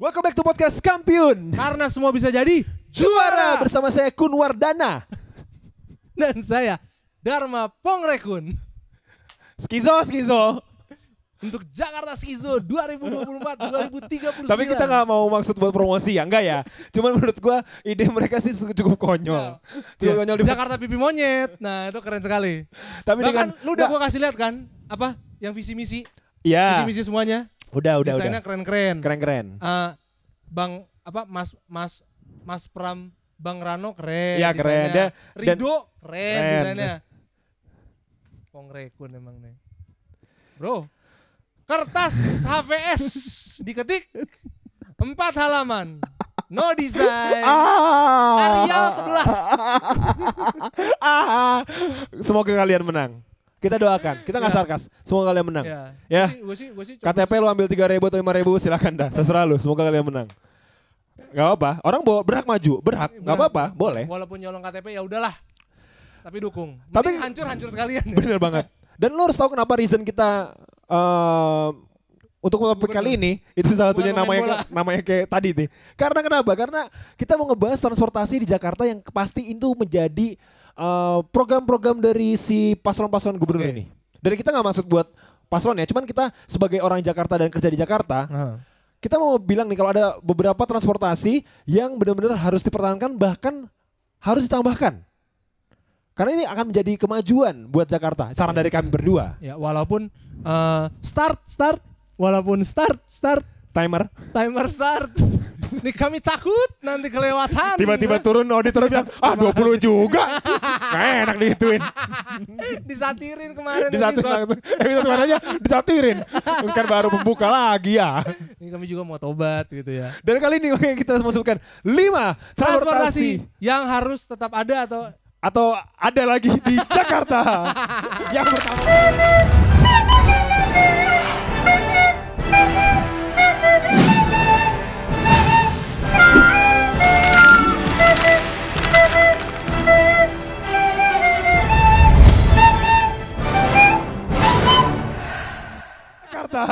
Welcome back to podcast Kampiun. Karena semua bisa jadi Juara bersama saya Kun Wardana dan saya Dharma Pongrekun. Skizo. Untuk Jakarta Skizo 2024-2039. Tapi kita gak mau maksud buat promosi ya, enggak ya. Cuman menurut gua ide mereka sih cukup konyol. Cukup konyol di Jakarta pipi monyet. Nah, itu keren sekali. Tapi bahkan dengan lu udah gua kasih lihat kan apa yang visi misi. Iya. Visi misi semuanya. Udah. Desainnya keren-keren. Keren. Bang apa Mas Pram Bang Rano keren. Iya keren. Dia, Rido keren desainnya. Pongrekun emang nih. Bro, kertas HVS diketik 4 halaman. No design. Arial 11. Semoga kalian menang. Kita doakan, kita gak sarkas. Semoga kalian menang. Ya. Gua sih KTP lu ambil 3.000 atau 5.000 silakan dah. Terserah lu, semoga kalian menang. Gak apa-apa, orang berhak maju, berhak. Gak apa-apa, boleh. Walaupun nyolong KTP ya udahlah. Tapi dukung. Tapi hancur sekalian. Bener banget. Dan lu harus tahu kenapa reason kita untuk topik kali ini itu salah satunya namanya kayak tadi nih. Karena kenapa? Karena kita mau ngebahas transportasi di Jakarta yang pasti itu menjadi program-program dari si paslon-paslon gubernur ini. Dan kita nggak maksud buat paslon ya, cuman kita sebagai orang Jakarta dan kerja di Jakarta, kita mau bilang nih kalau ada beberapa transportasi yang benar-benar harus dipertahankan bahkan harus ditambahkan. Karena ini akan menjadi kemajuan buat Jakarta. Saran dari kami berdua. Ya walaupun walaupun start Timer start. Nih kami takut nanti kelewatan. Tiba-tiba turun auditor bilang 20 juga. Gak enak dihituin. Disatirin kemarin. Disatirin. Kan baru membuka lagi ya. Ini kami juga mau tobat gitu ya. Dan kali ini kita masukkan 5 transportasi yang harus tetap ada atau ada lagi di Jakarta. Yang pertama Jakarta.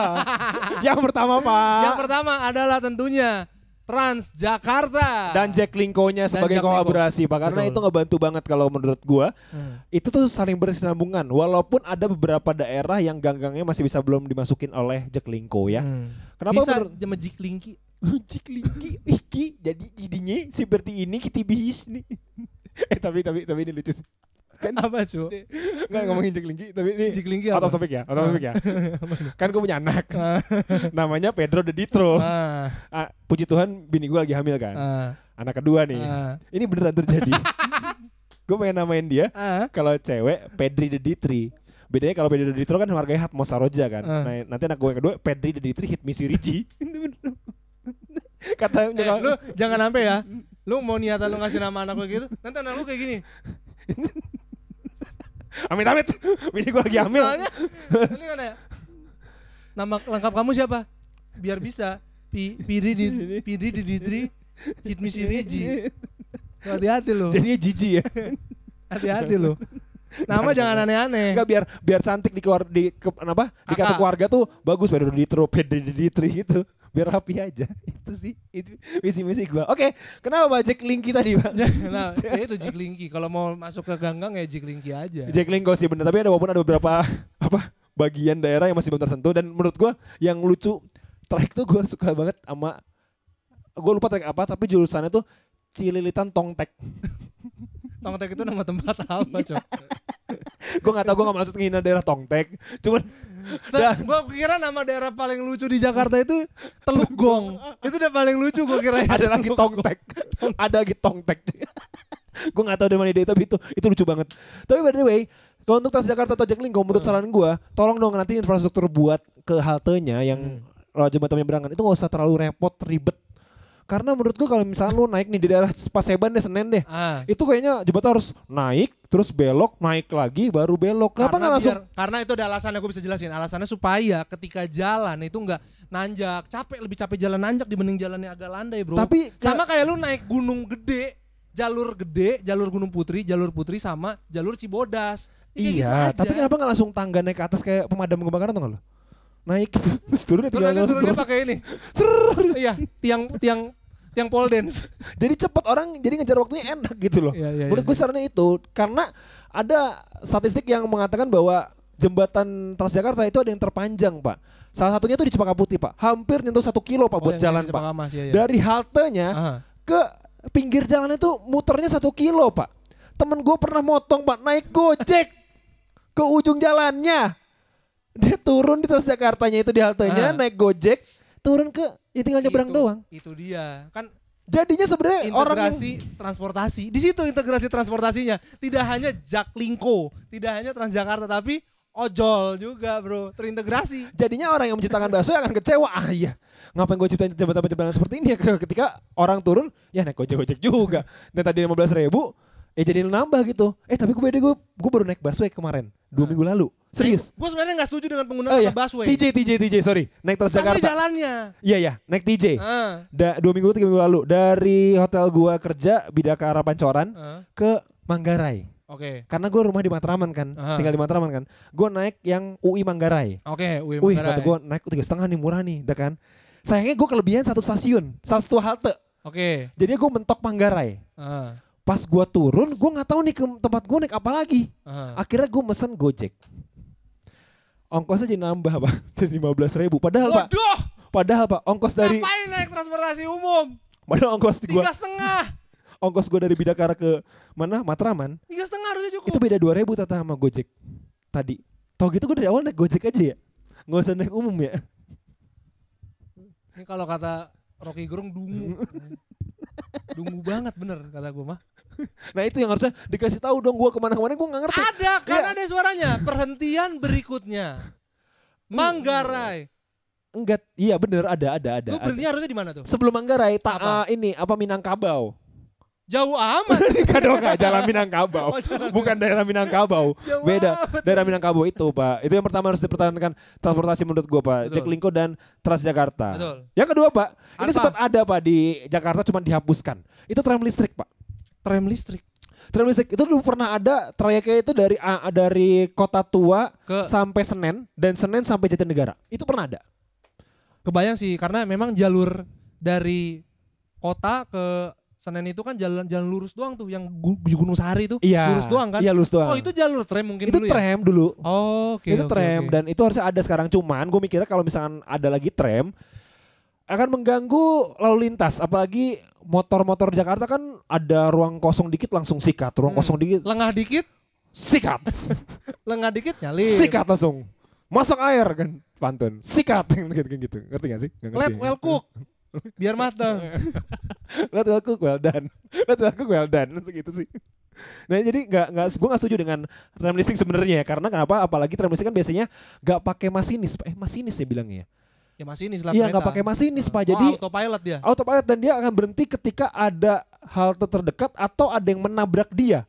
Yang pertama Pak. Yang pertama adalah tentunya Transjakarta dan Jaklingko-nya sebagai kolaborasi Pak, karena itu ngebantu banget kalau menurut gua. Itu tuh saling berkesinambungan walaupun ada beberapa daerah yang gang-gangnya masih bisa belum dimasukin oleh Jaklingko ya. Kenapa bisa sama Jiklingki? Jiklingki iki jadi jadinya seperti ini kita bis nih. Tapi ini lucu sih. Kan apa cu? Nggak ngomongin Jiklingki, tapi ini Jiklingki out of topic ya. Kan gue punya anak, namanya Pedro de Ditro. Puji Tuhan bini gue lagi hamil kan, anak kedua nih. Ini beneran terjadi. Gue pengen namain dia, kalau cewek Pedri de Ditri. Bedanya kalau Pedri de Ditro kan harganya Hatmo Saroja kan. Nah, nanti anak gue yang kedua Pedri de Ditri Hit Misi Riji. Katanya lu jangan sampai ya. Lu mau niatan lu ngasih nama anak lu gitu, nanti anak lu kayak gini. Amit-amit, bini gue lagi hamil. Soalnya, ini kan ya, nama lengkap kamu siapa? Biar bisa, Pidi di Ditri, Hitmi Siriji. Hati-hati lo. Jadinya Jiji ya. Hati-hati lo. Nama jangan aneh-aneh. Enggak biar cantik di kartu keluarga tuh bagus, Pedro Ditro, Pedri Ditri gitu. Biar rapi aja. Itu sih itu misi gua. Oke, kenapa Pak Jaklingki tadi Pak? Nah, itu Jiklingki. Kalau mau masuk ke gang-gang ya Jiklingki aja. Jaklingko sih bener, tapi walaupun ada beberapa bagian daerah yang masih belum tersentuh. Dan menurut gua yang lucu trek tuh gua suka banget sama, gua lupa trek apa, tapi jurusannya tuh Cililitan Tongtek. Tongtek itu nama tempat apa Cok? Gue gak tau, gue gak maksud ngehina daerah Tongtek. Cuman gue kira nama daerah paling lucu di Jakarta itu Teluk Gong. Itu udah paling lucu gue kira. Ada lagi Tongtek. Ada lagi Tongtek. Gue gak tau dari mana ide, tapi itu lucu banget. Tapi by the way, kalau untuk Transjakarta atau Jaklingko, menurut saran gue, tolong dong nanti infrastruktur buat ke haltenya yang jembatan penyeberangan itu gak usah terlalu repot, ribet. Karena menurut gue kalau misalnya lu naik nih di daerah Paseban deh, Senen deh, itu kayaknya jembatan harus naik, terus belok, naik lagi, baru belok. Kenapa nggak langsung? Karena itu ada alasannya, gue bisa jelasin. Alasannya supaya ketika jalan itu nggak nanjak, lebih capek jalan nanjak dibanding jalannya agak landai bro. Tapi sama kayak lu naik gunung gede, jalur Gunung Putri, jalur Putri sama jalur Cibodas. Iya, gitu tapi kenapa nggak langsung tangga naik ke atas kayak pemadam kebakaran tuh nggak lo? naik gitu. Terus turunnya Terus tinggal nanti turunnya langsung. pakai ini. Ser. Iya, tiang pole dance. Jadi cepet orang jadi ngejar waktunya enak gitu loh. Iya, Menurut gue sarannya itu karena ada statistik yang mengatakan bahwa jembatan Transjakarta itu ada yang terpanjang Pak. Salah satunya tuh di Cempaka Putih Pak. Hampir nyentuh 1 kilo Pak buat jalan Pak. Iya. Dari haltenya ke pinggir jalan itu muternya 1 kilo Pak. Temen gue pernah motong Pak naik Gojek ke ujung jalannya. Dia turun di Transjakartanya itu di haltenya naik Gojek turun ke ya tinggal nyebrang doang. Itu dia. Kan jadinya sebenarnya orang integrasi transportasi. Di situ integrasi transportasinya. Tidak hanya Jaklingko, tidak hanya Transjakarta tapi ojol juga, Bro. Terintegrasi. Jadinya orang yang menciptakan busway akan kecewa. Ah iya, ngapain gue ciptain jembatan-jembatan seperti ini ya ketika orang turun ya naik Gojek juga. Dan tadi 15.000 jadi nambah gitu. Tapi gue baru naik busway kemarin 2 minggu lalu. Serius? Gue sebenarnya nggak setuju dengan penggunaan kata busway. TJ, sorry. Naik Transjakarta. Busway jalannya. Iya, naik TJ. 2 minggu 3 minggu lalu dari hotel gua kerja Bidakara Pancoran ke Manggarai. Oke. Karena gue rumah di Matraman kan, tinggal di Matraman kan. Gue naik yang UI Manggarai. Oke, UI Wih, Manggarai. kata gue naik 3,5 nih, murah nih, udah kan. Sayangnya gue kelebihan 1 stasiun, 1 halte. Oke. Jadi gue mentok Manggarai. Pas gue turun, gue nggak tahu nih ke tempat gue naik apa lagi. Akhirnya gue mesen Gojek. Ongkosnya jadi nambah Pak, jadi 15.000. Padahal Pak, Pak, ongkos dari. Ngapain naik transportasi umum? Padahal ongkos gue. 3,5. Ongkos gue dari Bidakara ke mana? Matraman. 3,5 harusnya cukup. Itu beda 2.000 tata sama Gojek tadi. Tau gitu gue dari awal naik Gojek aja ya, nggak usah naik umum ya. Ini kalau kata Rocky Gerung dungu. Dungu banget bener kata gue mah. Nah itu yang harusnya dikasih tahu dong, gue kemana-kemana gue nggak ngerti. Ada kan ada suaranya. Perhentian berikutnya Manggarai. Enggak, iya bener ada. Lu berhenti harusnya di mana tuh? Sebelum Manggarai, ini apa Minangkabau. Jauh amat. Enggak, jalan Minangkabau. Bukan daerah Minangkabau. Beda. Daerah Minangkabau itu Pak. Itu yang pertama harus dipertahankan transportasi menurut gue Pak. Jaklingko dan Transjakarta. Betul. Yang kedua Pak, ini sempat ada Pak di Jakarta cuman dihapuskan. Itu tram listrik Pak. Tram listrik itu dulu pernah ada trayeknya itu dari Kota Tua sampai Senen dan Senen sampai Jatinegara. Itu pernah ada. Kebayang sih karena memang jalur dari kota ke Senen itu kan jalan lurus doang tuh yang Gunung Sahari itu. Iya, lurus doang kan? Iya, lurus doang. Oh, itu jalur tram mungkin itu dulu ya? Itu tram dulu. Oh, oke. Itu tram dan itu harusnya ada sekarang, cuman gue mikirnya kalau misalkan ada lagi tram akan mengganggu lalu lintas, apalagi motor-motor Jakarta kan ada ruang kosong dikit langsung sikat, ruang kosong dikit. Lengah dikit sikat. Lengah dikit nyalip. Sikat langsung. Masuk air kan pantun. Sikat gitu. Ngerti gak sih? Let well cook. Biar matang. Let well cook well done. Let well cook well done. Gitu sih. Nah jadi gue nggak setuju dengan tram listrik sebenarnya, karena kenapa? Apalagi tram listrik kan biasanya nggak pakai masinis. Masinis ya bilangnya. Ya masinis lah. Iya nggak pakai masinis Pak. Jadi autopilot dia. Autopilot dan dia akan berhenti ketika ada halte terdekat atau ada yang menabrak dia.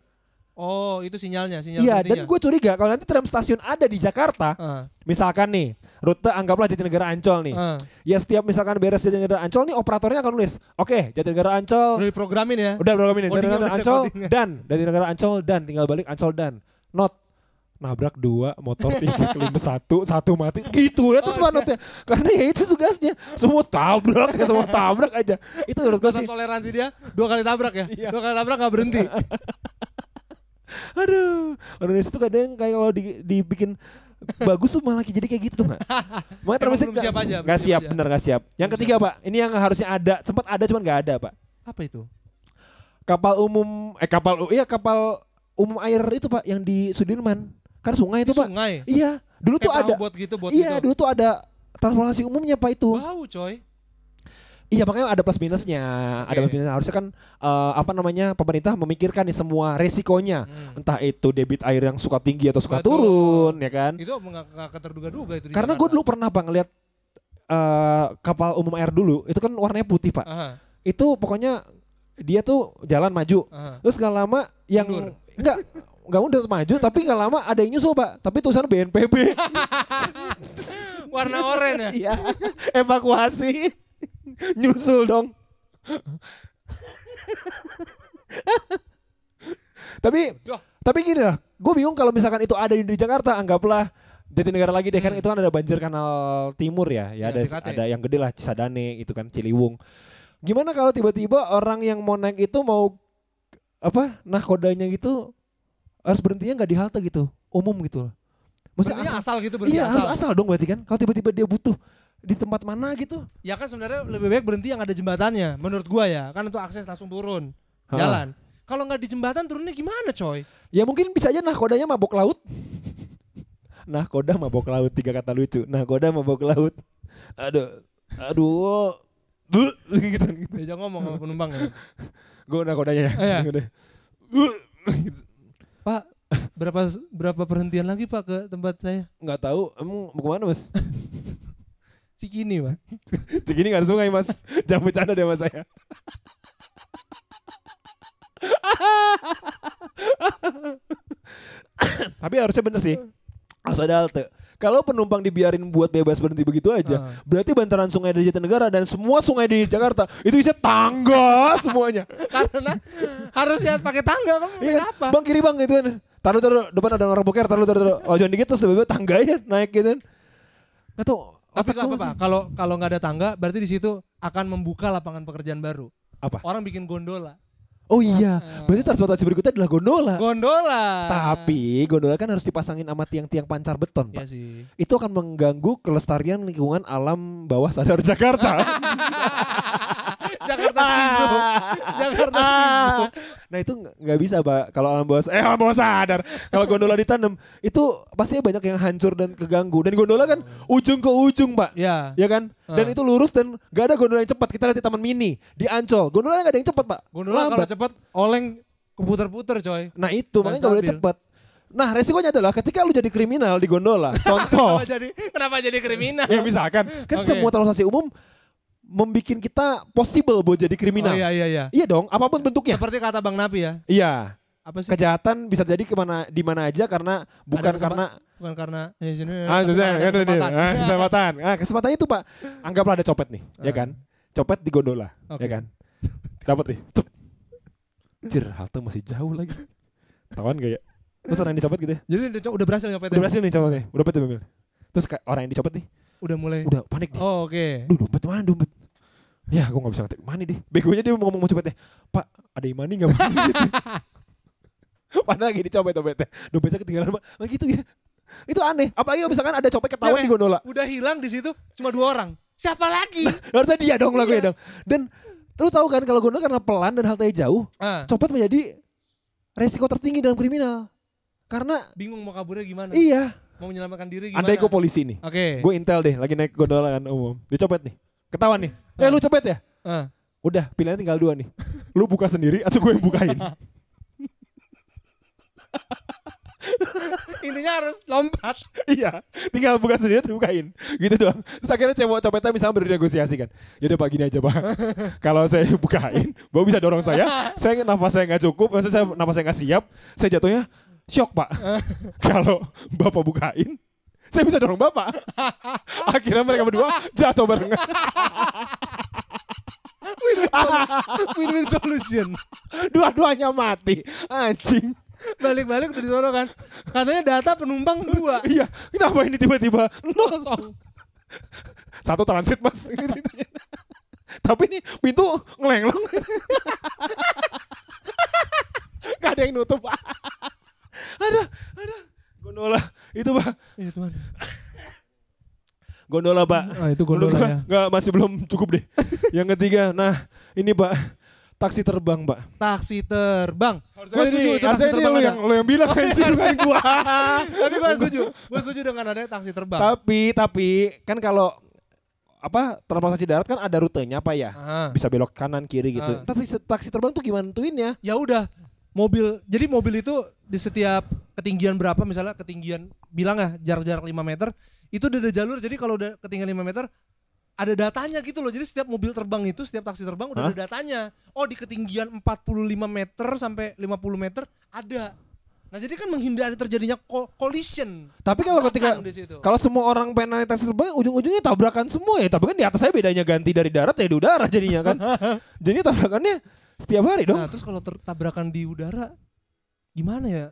Oh itu sinyalnya. Iya dan gue curiga kalau nanti tram stasiun ada di Jakarta, misalkan nih rute anggaplah Jatinegara Ancol nih, ya setiap misalkan beres Jatinegara Ancol nih operatornya akan nulis, oke Jatinegara Ancol. Udah diprogramin ya? Udah programin Jatinegara Ancol dan Jatinegara Ancol dan tinggal balik Ancol dan not nabrak 2 motor 3 kelima 1 mati gitu ya terus manutnya karena ya itu tugasnya semua tabrak aja itu menurut gue sih toleransi dia 2 kali tabrak ya. Iya. 2 kali tabrak nggak berhenti. Aduh, Indonesia tuh kadang kayak kalau dibikin bagus tuh malah jadi kayak gitu tuh nggak? Makanya terus nggak siap, bener nggak siap. Yang ketiga Pak, ini yang harusnya ada, sempat ada cuman nggak ada Pak. Apa itu? Kapal umum air itu Pak yang di Sudirman. Kan sungai itu Pak. Sungai. Iya, dulu tuh ada. Dulu tuh ada transportasi umumnya Pak itu. Wow, coy. Iya makanya ada plus minusnya, harusnya kan pemerintah memikirkan nih semua resikonya, entah itu debit air yang suka tinggi atau suka turun, ya kan? Itu nggak terduga-duga itu. Karena gue dulu pernah Pak ngeliat kapal umum air dulu, itu kan warnanya putih Pak. Itu pokoknya dia tuh jalan maju, terus gak lama yang nggak udah maju, tapi gak lama ada yang nyusul Pak, tapi tulisannya BNPB. Warna oranye Iya, ya? evakuasi. Nyusul dong. tapi gini lah, gue bingung kalau misalkan itu ada di Jakarta, anggaplah Jatinegara lagi deh kan itu kan ada banjir kanal timur ya. Ya, Ada BKT. ada yang gede lah Cisadane itu kan Ciliwung. Gimana kalau tiba-tiba orang yang mau naik itu mau nahkodanya gitu harus berhentinya nggak di halte gitu, umum gitu loh. Berhentinya asal gitu, berhenti Iya, asal. asal dong berarti kan. Kalau tiba-tiba dia butuh di tempat mana gitu. Ya kan sebenarnya lebih baik berhenti yang ada jembatannya menurut gua ya. Kan itu akses langsung turun. Jalan. Kalau nggak di jembatan turunnya gimana coy? Ya mungkin bisa aja nahkodanya mabok laut. Nahkoda mabok laut 3 kata lucu. Nahkoda mabok laut. Aduh. Gitu. Diajak ngomong sama penumpang ya. Gue nahkodanya ya. Iya. Gitu. Pak, berapa perhentian lagi Pak ke tempat saya? Nggak tahu. Emang mau kemana mas? Cikini Pak. Cikini nggak ada sungai mas. Jangan bercanda deh mas saya. Tapi harusnya bener sih. Harus ada halte. Kalau penumpang dibiarin buat bebas berhenti begitu aja, berarti bantaran sungai di Jatinegara dan semua sungai di Jakarta itu isinya tangga semuanya. Karena harusnya pakai tangga kamu Iya apa? Bang kiri bang gitu kan. Taruh depan ada orang boker, taruh. Oh jangan dikit terus tiba-tiba tangganya naik gitu kan. Nggak tahu. Tapi nggak apa-apa. Kalau nggak ada tangga, berarti di situ akan membuka lapangan pekerjaan baru. Apa? Orang bikin gondola. Oh iya, berarti transportasi berikutnya adalah gondola. Gondola. Tapi gondola kan harus dipasangin sama tiang-tiang pancar beton, Iya Pak. sih. Itu akan mengganggu kelestarian lingkungan alam bawah sadar Jakarta. Jakarta skizo. Jakarta skizo. Nah itu nggak bisa Pak. Kalau alam bawah sadar. Kalau gondola ditanam itu pastinya banyak yang hancur dan keganggu. Dan gondola kan ujung ke ujung Pak. Ya. Ya kan? Dan itu lurus dan gak ada gondola yang cepat. Kita lihat di Taman Mini, di Ancol. Gondola gak ada yang cepat Pak. Gondola kalau cepat oleng keputer-puter coy. Nah itu makanya gak boleh stabil. cepat. Nah resikonya adalah ketika lu jadi kriminal di gondola. Contoh. Kenapa jadi kriminal? Ya misalkan kan Oke. semua transportasi umum membikin kita possible buat jadi kriminal. Oh iya. Iya dong, apapun bentuknya. Seperti kata Bang Napi ya. Iya. Apa sih? Kejahatan bisa jadi di mana aja karena bukan karena kesempatan. Kesempatan itu Pak. Anggaplah ada copet nih, ya kan? Copet di gondola, Oke. ya kan? Dapat nih. Cep. Jir, halte masih jauh lagi. Tawan gak ya? Terus orang yang dicopet gitu ya? Jadi udah berhasil nggak PT? Udah berhasil nih copetnya, udah dapat mobil. Terus orang yang dicopet nih, Udah mulai. udah panik nih. Oh, oke. Duh dompet mana dompet? Ya gue gak bisa ngetik money deh. Begonya dia mau ngomong copetnya, Pak ada money gak Pak? Padahal lagi dicopet dompetnya. Dompetnya ketinggalan Pak. Nah gitu ya. Itu aneh. Apalagi kalau misalkan ada copet ketahuan di gondola. Udah hilang di situ cuma 2 orang. Siapa lagi? Harusnya dia dong lagunya Iya. dong. Dan lu tahu kan kalau gondola karena pelan dan haltenya jauh, copet menjadi resiko tertinggi dalam kriminal. Karena Bingung mau kaburnya gimana? iya. Mau menyelamatkan diri gimana? Andai gue polisi nih. Oke. Gue intel deh lagi naik gondola kan umum. Dicopet nih. Ketahuan nih. Lu copet ya? Udah pilihannya tinggal 2 nih. Lu buka sendiri atau gue yang bukain? Intinya harus lompat. Iya, tinggal buka sendiri atau bukain. Gitu doang. Terus akhirnya copetnya misalnya bernegosiasi kan. Yaudah Pak gini aja Pak. Kalau saya bukain, Bapak bisa dorong saya nafas saya nggak cukup, maksudnya saya nafas saya nggak siap, saya jatuhnya shock Pak. Kalau Bapak bukain, saya bisa dorong Bapak. Akhirnya mereka berdua jatuh barengan. Win-win solution. Dua-duanya mati. Anjing. Balik-balik udah disono kan. Katanya data penumpang 2. Iya, kenapa ini tiba-tiba nol? Kosong. 1 transit Mas. Tapi ini pintu ngelenglong. Gak ada yang nutup. Ada. Gondola itu Pak. Iya Tuhan. Gondola Pak. Itu gondola ya. Nggak, masih belum cukup deh. Yang ketiga, nah ini Pak. Taksi terbang Pak. Taksi terbang. Gue setuju itu taksi terbang ada. lo yang bilang anjing bukan gua. Tapi gue setuju. Gue setuju dengan adanya taksi terbang. Tapi kan kalau transportasi darat kan ada rutenya Pak ya. Bisa belok kanan kiri gitu. Taksi terbang tuh gimana nentuinnya? Ya udah. Jadi mobil itu di setiap ketinggian berapa, misalnya ketinggian bilang ya jarak-jarak 5 meter, itu udah ada jalur. Jadi kalau udah ketinggian 5 meter ada datanya gitu loh. Jadi setiap mobil terbang itu, setiap taksi terbang udah ada datanya. Oh di ketinggian 45 meter sampai 50 meter ada. Nah jadi kan menghindari terjadinya collision. Tapi kalau ketika kalau semua orang pengen naik taksi terbang ujung-ujungnya tabrakan semua ya. Tapi kan di atas saya bedanya ganti dari darat ya di udara jadinya kan. Jadi tabrakannya setiap hari dong. Nah terus kalau tabrakan di udara gimana ya?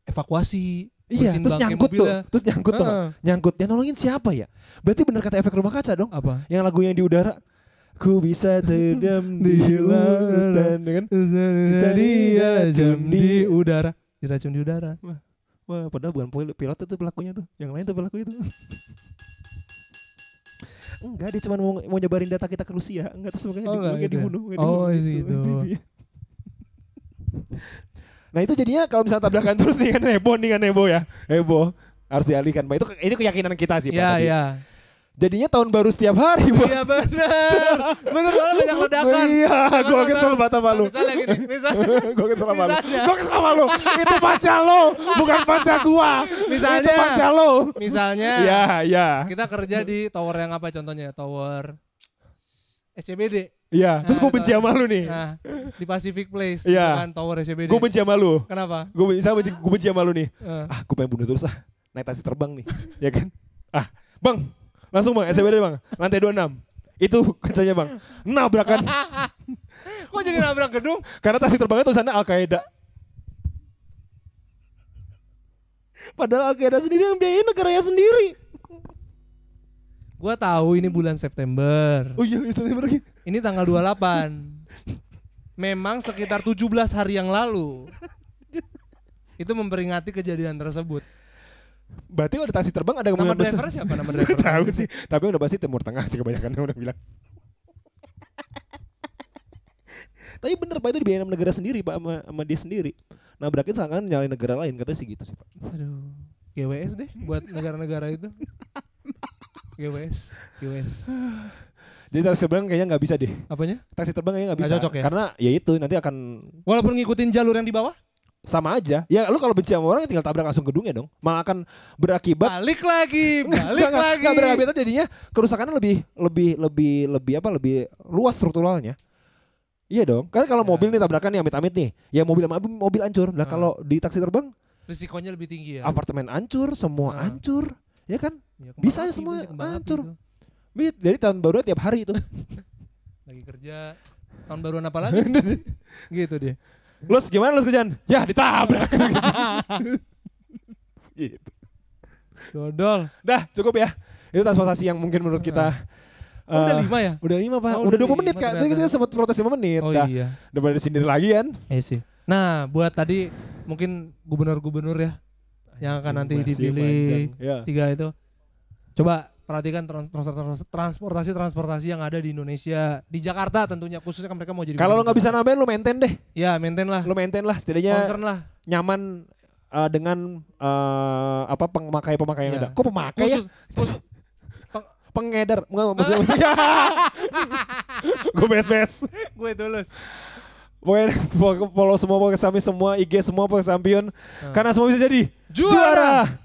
Evakuasi. Iya, bersihin terus bangke nyangkut tuh. mobilnya. Terus nyangkut tuh. Nyangkut. Yang nolongin siapa ya? Berarti bener kata efek rumah kaca dong. Apa? Yang lagu yang di udara. Ku bisa terdam di lautan dengan bisa diracun di udara. Diracun di udara. wah, padahal bukan pilot itu pelakunya tuh. Yang lain tuh pelakunya tuh. Enggak, dia cuma mau nyebarin data kita ke Rusia. Enggak, terus makanya dibunuh. Gitu. Nah itu jadinya kalau misalnya tabrakan terus nih kan heboh ya. Heboh. Harus dialihkan. Pak, itu keyakinan kita sih Pak. Iya. Jadinya tahun baru setiap hari, Pak. Iya benar. Benar soalnya banyak ledakan. Iya, gue kesel banget sama lu. Misalnya gini, Gue kesel sama lu. Gue kesel sama lu. Itu pacar lo, bukan pacar gua. Misalnya. Itu pacar lo. Misalnya. Iya. Kita kerja di tower yang apa contohnya? Tower SCBD. Iya, terus gue benci sama lu nih. Nah, di Pacific Place, iya. Kan tower SCBD. Gue benci sama lu. Kenapa? Gue benci sama lu nih. Gue pengen bunuh terus naik taksi terbang nih, ya kan? Bang, langsung Bang, SCBD Bang, lantai 26. Itu kancanya Bang, nabrakan. Kok jadi nabrak gedung? Karena taksi terbangnya tulisannya Al-Qaeda. Padahal Al-Qaeda sendiri yang biayain negaranya sendiri. Gua tahu ini bulan September. Oh iya, September lagi. Ini tanggal 28. Memang sekitar 17 hari yang lalu itu memperingati kejadian tersebut. Berarti kalau taksi terbang ada nama driver siapa nama driver? Tahu sih, tapi udah pasti Timur Tengah sih kebanyakan udah bilang. Tapi bener Pak, itu dibiayain sama negara sendiri Pak, sama dia sendiri. Nabrakin seakan nyalain negara lain, katanya sih gitu sih Pak. Aduh, GWS deh buat negara-negara itu. GWS. Jadi taksi terbang kayaknya nggak bisa deh. Apanya? Taksi terbang kayaknya nggak bisa. Gak cocok ya? Karena ya itu nanti akan. Walaupun ngikutin jalur yang di bawah? Sama aja. Ya lu kalau benci sama orang tinggal tabrak langsung gedungnya dong. Malah akan berakibat. Balik lagi. Nggak berakibat jadinya kerusakannya lebih luas strukturalnya. Iya dong. Kan kalau mobil nih tabrakan nih amit-amit nih. Ya mobil hancur. Nah kalau di taksi terbang. Risikonya lebih tinggi ya. Apartemen hancur, semua hancur. Ya kan? Ya, bisa ya semua hancur. Jadi tahun baru tiap hari itu. Lagi kerja. Tahun baruan apa lagi? Gitu dia. Lus gimana Lus kerjaan? Ya ditabrak. Gitu. Dodol. Dah cukup ya. Itu transportasi yang mungkin menurut kita. Udah 5 ya? Udah 5 Pak. Udah 20 menit Kak. Tadi kita sempat protes 5 menit. Oh iya. Udah pada disindir lagi kan? Iya sih. Nah buat tadi mungkin gubernur-gubernur ya. Yang akan nanti dipilih. 3 itu. Coba perhatikan transportasi yang ada di Indonesia, di Jakarta tentunya, khususnya kan mereka mau jadi. Kalau lo nggak bisa nambahin, lo maintain deh. Ya maintain lah. Lo maintain lah, setidaknya concern lah. Nyaman dengan pemakai yang ada. Kok pemakai khusus, ya? Pengedar, maksudnya. Gue bes. Gue tulus. Pokoknya follow semua podcast kami semua, IG semua podcast Sampion. Karena semua bisa jadi juara.